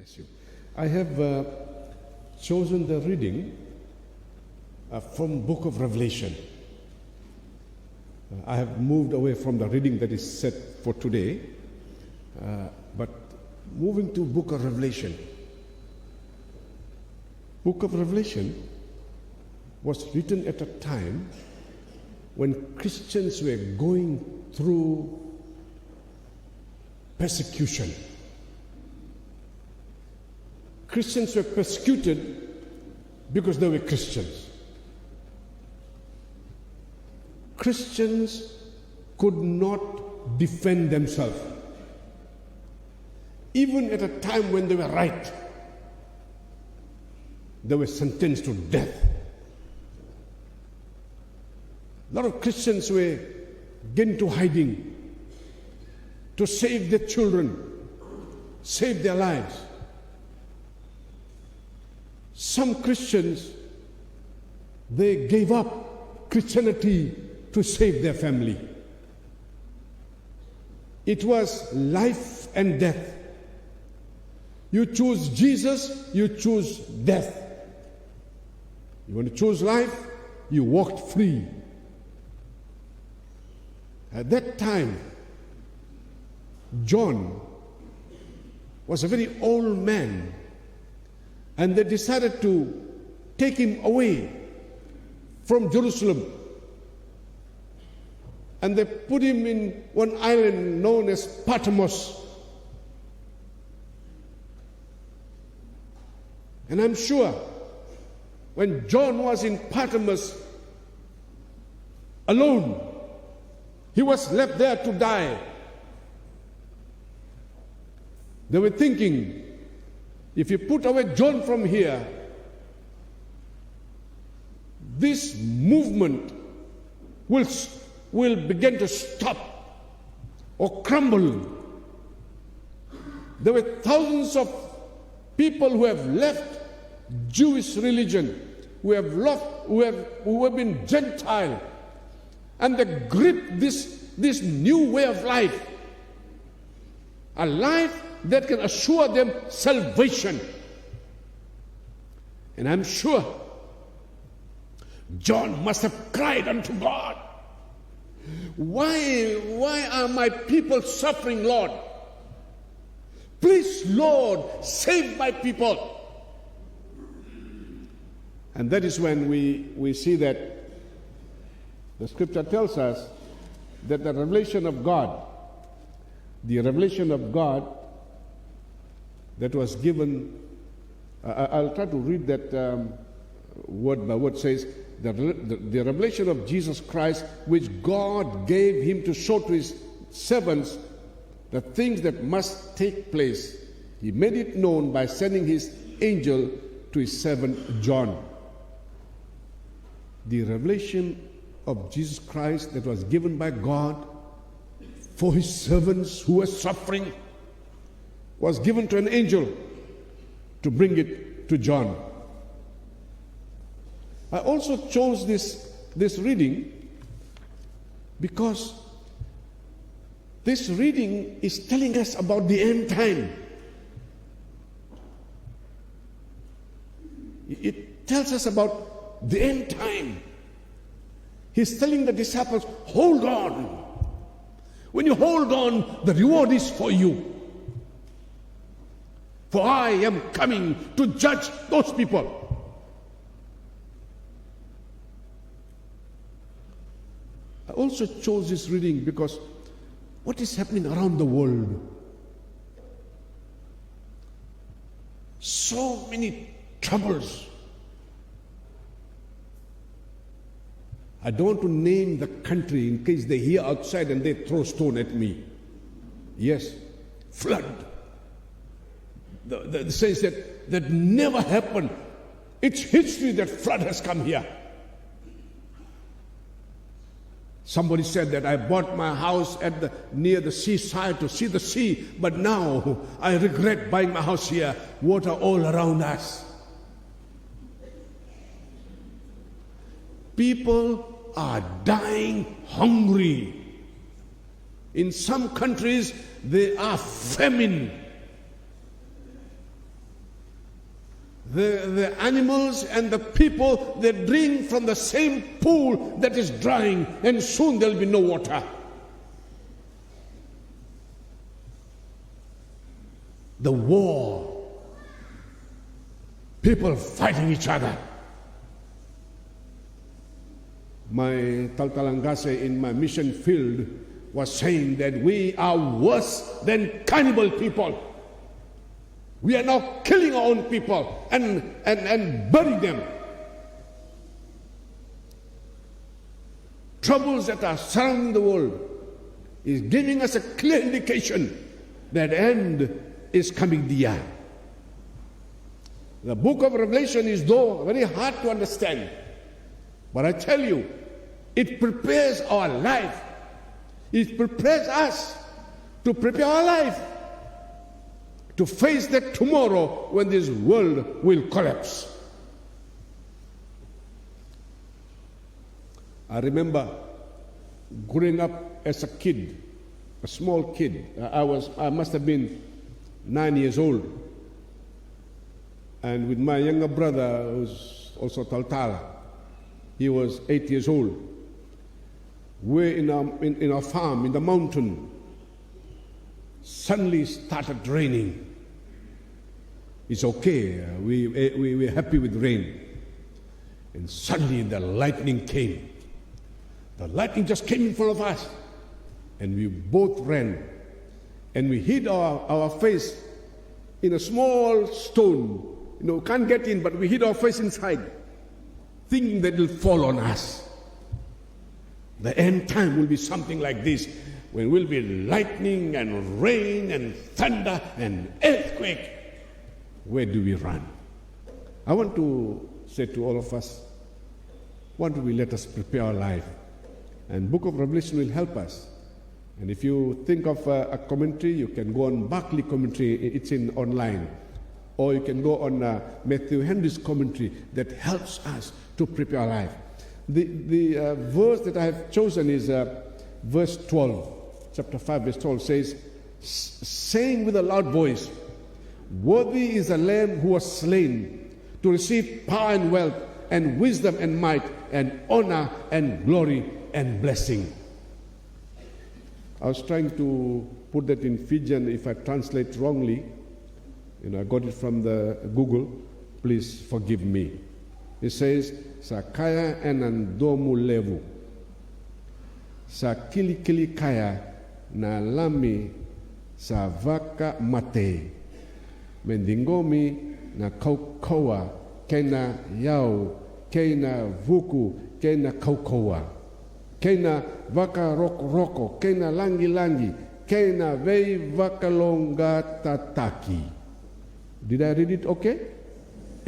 bless you. I have chosen the reading from book of Revelation. I have moved away from the reading that is set for today, but moving to book of Revelation. Book of Revelation was written at a time when Christians were going through persecution. Christians were persecuted because they were Christians. Christians could not defend themselves, even at a time when they were right. They were sentenced to death. A lot of Christians were getting into hiding to save their children, save their lives. Some Christians, they gave up Christianity to save their family. It was life and death. You choose Jesus, you choose death. You want to choose life, you walked free. At that time, John was a very old man, and they decided to take him away from Jerusalem. And they put him in one island known as Patmos. And I'm sure when John was in Patmos alone, he was left there to die. They were thinking, if you put away John from here, this movement will begin to stop or crumble. There were thousands of people who have left Jewish religion, who have been Gentile, and they grip this new way of life, a life that can assure them salvation. And I'm sure John must have cried unto God, why are my people suffering, Lord? Please, Lord, save my people. And that is when we see that the scripture tells us that the revelation of God that was given, I'll try to read that word by word. Says, the revelation of Jesus Christ, which God gave him to show to his servants the things that must take place. He made it known by sending his angel to his servant John. The revelation of Jesus Christ that was given by God for his servants who were suffering was given to an angel to bring it to John. I also chose this reading because this reading is telling us about the end time. It tells us about the end time. He's telling the disciples, hold on. When you hold on, the reward is for you. For I am coming to judge those people. I also chose this reading because what is happening around the world? So many troubles. I don't want to name the country in case they hear outside and they throw stone at me. Yes, flood. The sense that never happened. It's history that flood has come here. Somebody said that I bought my house near the seaside to see the sea, but now I regret buying my house here. Water all around us. People are dying hungry. In some countries, they are famine. The animals and the people, they drink from the same pool that is drying, and soon there will be no water. The war, people fighting each other. My Taltalangase in my mission field was saying that we are worse than cannibal people. We are now killing our own people and burying them. Troubles that are surrounding the world is giving us a clear indication that end is coming near. The book of Revelation is though very hard to understand, but I tell you, it prepares our life. It prepares us to prepare our life to face that tomorrow when this world will collapse. I remember growing up as a kid, a small kid. I must have been 9 years old. And with my younger brother, who's also Taltala, he was 8 years old. We're in our farm, in the mountain. Suddenly started raining. It's okay, we're happy with rain. And suddenly the lightning came. The lightning just came in front of us. And we both ran. And we hid our face in a small stone. Can't get in, but we hid our face inside, thinking that it will fall on us. The end time will be something like this, when will be lightning and rain and thunder and earthquake. Where do we run? I want to say to all of us, why don't we let us prepare our life? And Book of Revelation will help us. And if you think of a commentary, you can go on Barclay commentary, it's in online. Or you can go on Matthew Henry's commentary that helps us to prepare our life. The verse that I have chosen is verse 12. Chapter 5, verse 12 says, saying with a loud voice, worthy is the Lamb who was slain to receive power and wealth and wisdom and might and honor and glory and blessing. I was trying to put that in Fijian. If I translate wrongly, I got it from the Google. Please forgive me. It says, sa kaya enandomu levu, sa kili kaya na lami sa vaka mate, mendingomi na kaukoa kena yau, kena vuku, kena kaukoa, kena vaka roko, kena langi, kena vei vaka longa tataki. Did I read it okay?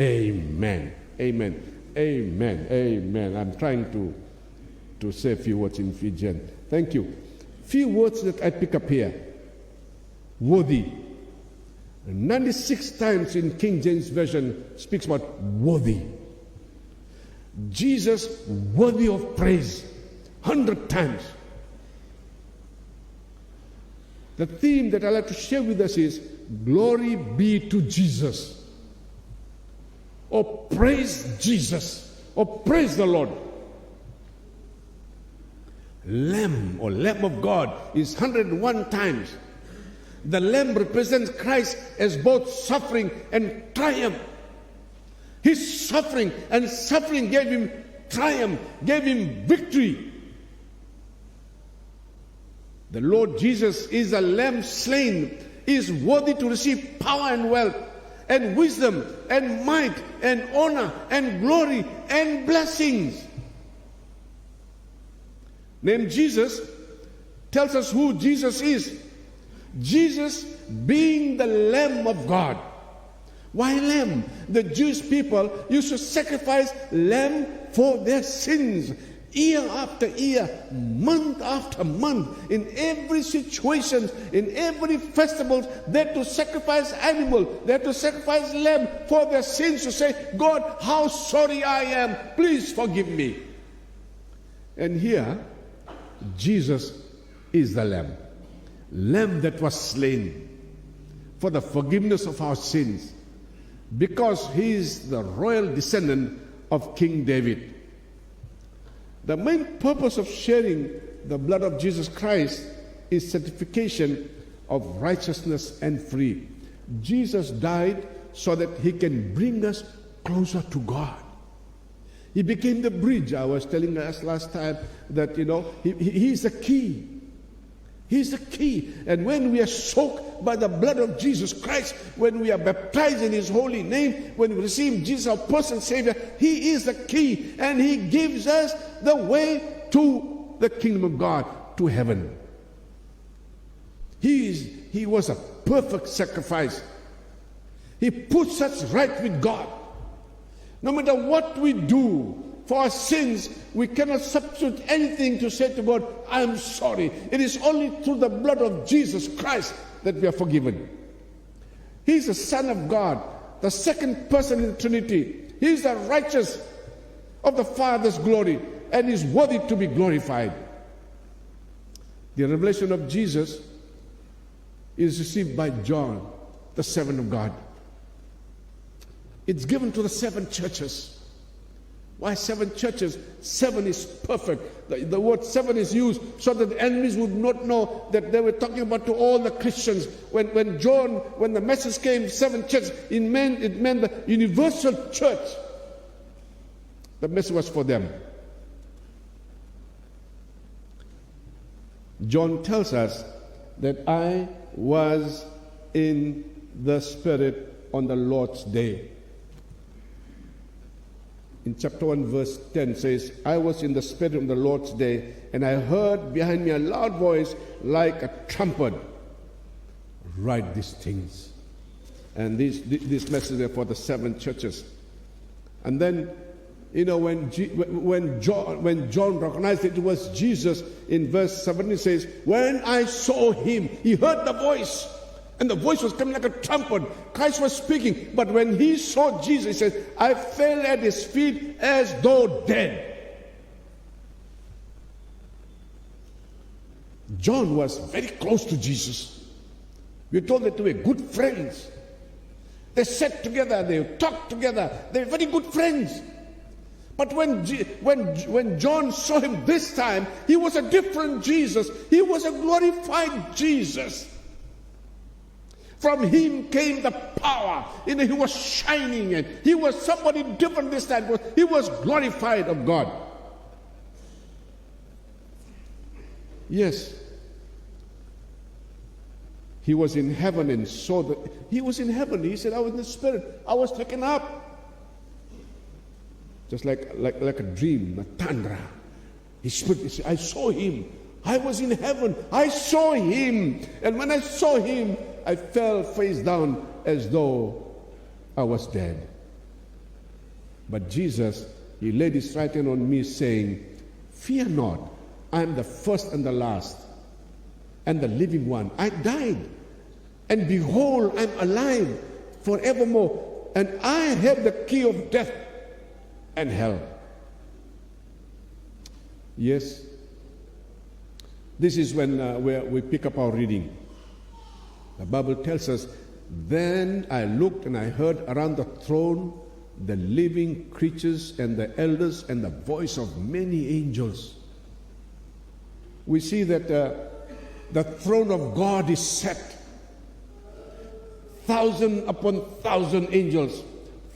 Amen. Amen. Amen. Amen. I'm trying to say a few words in Fijian. Thank you. Few words that I pick up here. Worthy. 96 times in King James Version speaks about worthy. Jesus worthy of praise. 100 times. The theme that I'd like to share with us is glory be to Jesus. Or praise Jesus, or praise the Lord. Lamb or Lamb of God is 101 times. The Lamb represents Christ as both suffering and triumph. His suffering gave him triumph, gave him victory. The Lord Jesus is a Lamb slain, is worthy to receive power and wealth, and wisdom, and might, and honor, and glory, and blessings. Name Jesus tells us who Jesus is. Jesus being the Lamb of God. Why lamb? The Jewish people used to sacrifice lamb for their sins. Year after year, month after month, in every situation, in every festival, they had to sacrifice animal, they had to sacrifice lamb for their sins, to say, God, how sorry I am, please forgive me. And here, Jesus is the lamb that was slain for the forgiveness of our sins. because he is the royal descendant of King David. The main purpose of sharing the blood of Jesus Christ is certification of righteousness and free. Jesus died so that he can bring us closer to God. He became the bridge. I was telling us last time that, he's the key. He's the key. And when we are soaked by the blood of Jesus Christ, when we are baptized in his holy name, when we receive Jesus, our personal Savior, he is the key. And he gives us the way to the kingdom of God, to heaven. He was a perfect sacrifice. He puts us right with God. No matter what we do for our sins, we cannot substitute anything to say to God, I am sorry. It is only through the blood of Jesus Christ that we are forgiven. He is the Son of God, the second person in the Trinity. He is the righteous of the Father's glory and is worthy to be glorified. The revelation of Jesus is received by John, the servant of God. It's given to the 7 churches. Why 7 churches? 7 is perfect. The word 7 is used so that the enemies would not know that they were talking about to all the Christians. When the message came, 7 churches, it meant the universal church. The message was for them. John tells us that I was in the Spirit on the Lord's day. In chapter 1 verse 10 says, I was in the Spirit on the Lord's day, and I heard behind me a loud voice like a trumpet. Write these things. And this message is for the 7 churches. And then, when John recognized it was Jesus, in verse 7 it says, when I saw him, he heard the voice. And the voice was coming like a trumpet. Christ was speaking. But when he saw Jesus, he said, I fell at his feet as though dead. John was very close to Jesus. We're told that they were good friends. They sat together, they talked together. They were very good friends. But when John saw him this time, he was a different Jesus. He was a glorified Jesus. From him came the power. He was shining, and he was somebody different this time. He was glorified of God. Yes. He was in heaven and saw that. He was in heaven. He said, I was in the Spirit. I was taken up. Just like a dream, a tandra. He said, I saw him. I was in heaven. I saw him. And when I saw him, I fell face down as though I was dead. But Jesus, he laid his right hand on me, saying, fear not, I am the first and the last, and the living one. I died, and behold, I am alive forevermore, and I have the key of death and hell. Yes, this is where we pick up our reading. The Bible tells us, then I looked and I heard around the throne the living creatures and the elders and the voice of many angels. We see that the throne of God is set. 1,000 upon 1,000 angels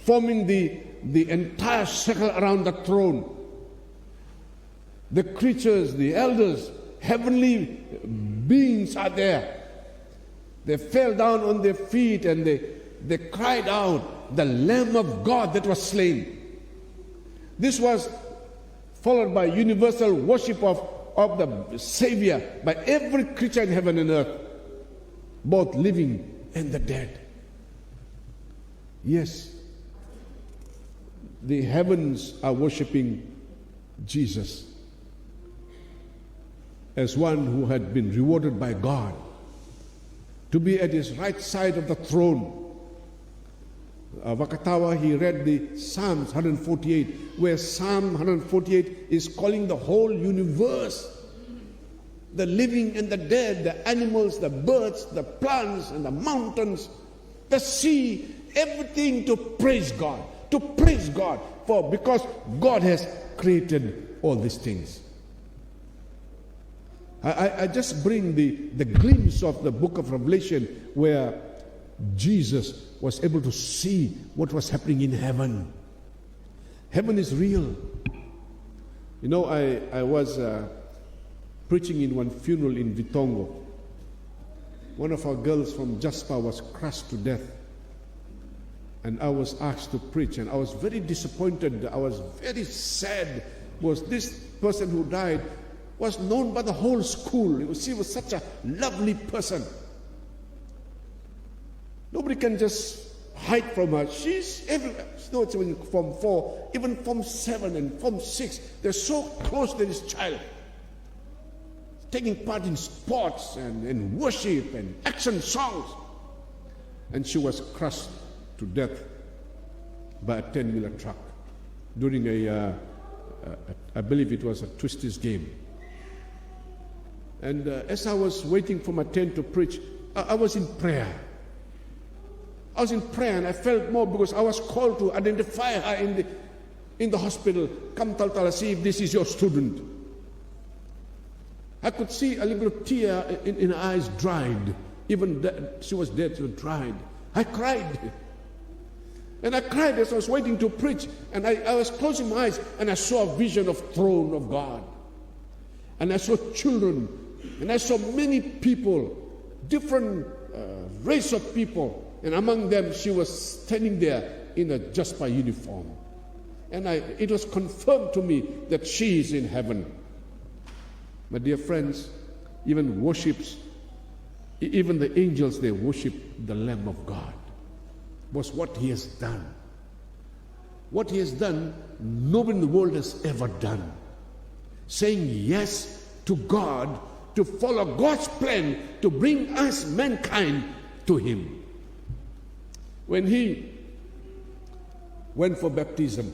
forming the entire circle around the throne. The creatures, the elders, heavenly beings are there. They fell down on their feet and they cried out, the Lamb of God that was slain. This was followed by universal worship of the Savior by every creature in heaven and earth, both living and the dead. Yes, the heavens are worshiping Jesus as one who had been rewarded by God to be at his right side of the throne. Wakatawa, he read the Psalms 148, where Psalm 148 is calling the whole universe, the living and the dead, the animals, the birds, the plants and the mountains, the sea, everything to praise God. To praise God because God has created all these things. I just bring the glimpse of the book of Revelation where Jesus was able to see what was happening in heaven. Heaven is real. You know, I was preaching in one funeral in Vitongo. One of our girls from Jasper was crushed to death. And I was asked to preach, and I was very disappointed. I was very sad because this person who died was known by the whole school. She was such a lovely person. Nobody can just hide from her. She's everywhere. No, it's in Form 4, even Form 7 and Form 6. They're so close to this child. Taking part in sports and worship and action songs. And she was crushed to death by a 10-wheeler truck during I believe it was a Twisties game. And as I was waiting for my turn to preach, I was in prayer. I was in prayer, and I felt more because I was called to identify her in the hospital. Come, Taltala, see if this is your student. I could see a little tear in her eyes dried. Even she was dead, she was dried. I cried. And I cried as I was waiting to preach. And I was closing my eyes, and I saw a vision of throne of God. And I saw children. And I saw many people, different race of people. And among them, she was standing there in a Jasper uniform. And it was confirmed to me that she is in heaven. My dear friends, even the angels, they worship the Lamb of God. Was what He has done. What He has done, nobody in the world has ever done. Saying yes to God, to follow God's plan, to bring us, mankind, to Him. When He went for baptism,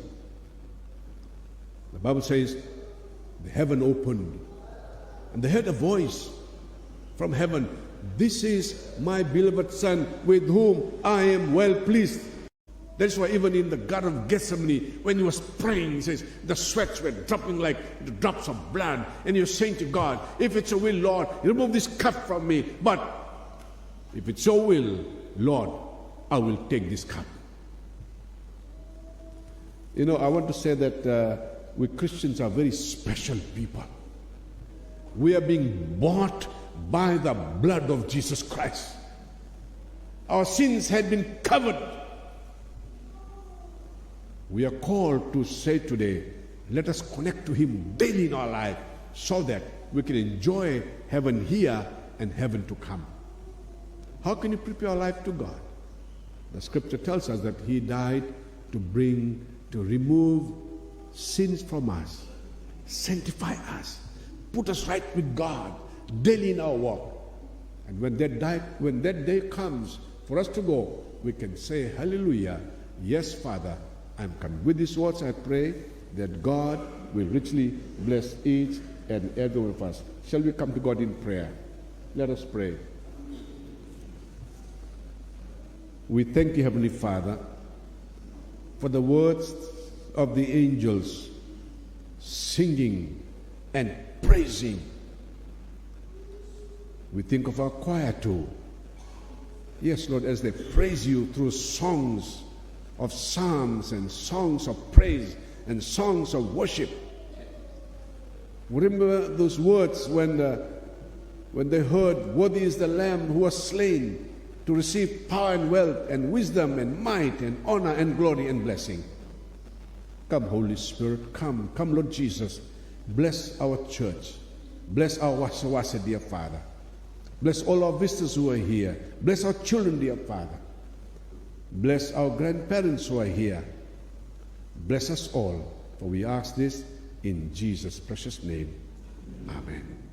the Bible says, the heaven opened, and they heard a voice from heaven, "This is my beloved Son, with whom I am well pleased." That's why even in the Garden of Gethsemane, when He was praying, He says, the sweats were dropping like the drops of blood. And He was saying to God, "If it's your will, Lord, remove this cup from me. But if it's your will, Lord, I will take this cup." You know, I want to say that we Christians are very special people. We are being bought by the blood of Jesus Christ. Our sins had been covered. We are called to say today, let us connect to Him daily in our life so that we can enjoy heaven here and heaven to come. How can you prepare our life to God? The scripture tells us that He died to remove sins from us, sanctify us, put us right with God daily in our walk. And when that day comes for us to go, we can say, hallelujah, yes, Father, I'm coming. With these words, I pray that God will richly bless each and every one of us. Shall we come to God in prayer? Let us pray. We thank you, Heavenly Father, for the words of the angels singing and praising. We think of our choir too. Yes, Lord, as they praise you through songs of psalms and songs of praise and songs of worship. Remember those words when they heard, "Worthy is the Lamb who was slain to receive power and wealth and wisdom and might and honor and glory and blessing." Come, Holy Spirit, come, Lord Jesus. Bless our church. Bless our Wasa, dear Father. Bless all our visitors who are here. Bless our children, dear Father. Bless our grandparents who are here. Bless us all, for we ask this in Jesus' precious name. Amen.